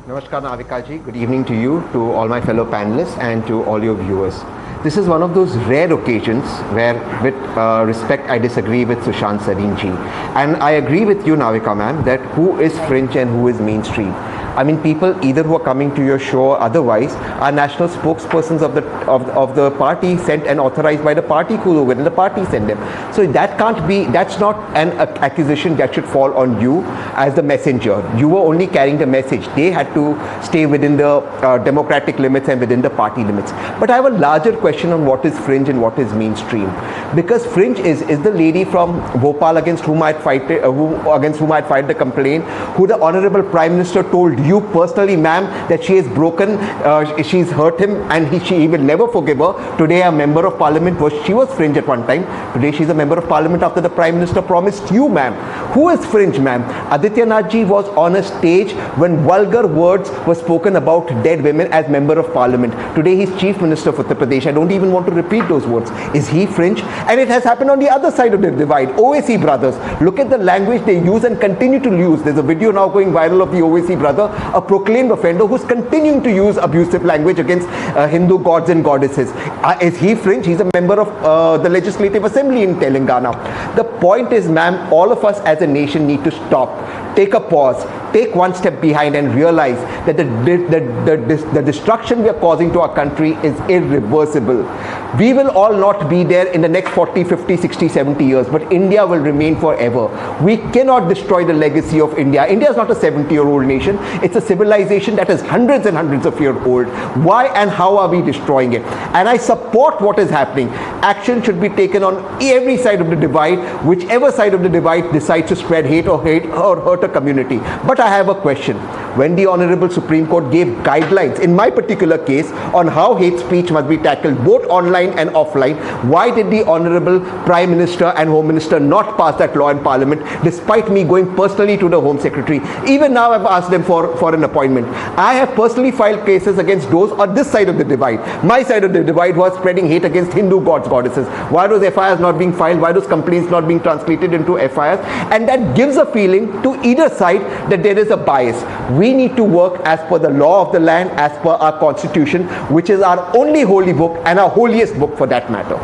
Namaskar Navikaji, good evening to you, to all my fellow panelists and to all your viewers. This is one of those rare occasions where, with respect, I disagree with Sushant Sarinji. And I agree with you, Navika ma'am, that who is fringe and who is mainstream. I mean, people either who are coming to your show or otherwise are national spokespersons of the party sent and authorized by the party and the party sent them. So that can't be, that's not an accusation that should fall on you as the messenger. You were only carrying the message. They had to stay within the democratic limits and within the party limits. But I have a larger question on what is fringe and what is mainstream. Because fringe is the lady from Bhopal against whom I had filed the complaint, who the Honorable Prime Minister told you personally, ma'am, that she has broken, she's hurt him and he will never forgive her. Today a member of parliament she was fringe at one time. Today she's a member of parliament after the Prime Minister promised you, ma'am. Who is fringe, ma'am? Adityanath ji was on a stage when vulgar words were spoken about dead women as member of parliament. Today he's Chief Minister of Uttar Pradesh. I don't even want to repeat those words. Is he fringe? And it has happened on the other side of the divide. OAC brothers, look at the language they use and continue to use. There's a video now going viral of the OAC brother, a proclaimed offender who's continuing to use abusive language against Hindu gods and goddesses. Is he fringe? He's a member of the Legislative Assembly in Telangana. The point is, ma'am, all of us as a nation need to stop, take a pause, take one step behind and realize that the destruction we are causing to our country is irreversible. We will all not be there in the next 40, 50, 60, 70 years, but India will remain forever. We cannot destroy the legacy of India. India is not a 70-year-old nation. It's a civilization that is hundreds and hundreds of years old. Why and how are we destroying it? And I support what is happening. Action should be taken on every side of the divide, whichever side of the divide decides to spread hate or hurt a community. But I have a question. When the Honorable Supreme Court gave guidelines, in my particular case, on how hate speech must be tackled both online and offline, why did the Honorable Prime Minister and Home Minister not pass that law in Parliament, despite me going personally to the Home Secretary? Even now I've asked them for an appointment. I have personally filed cases against those on this side of the divide. My side of the divide was spreading hate against Hindu gods, goddesses. Why those FIRs not being filed? Why those complaints not being translated into FIRs? And that gives a feeling to either side that there is a bias. We need to work as per the law of the land, as per our constitution, which is our only holy book and our holiest book for that matter.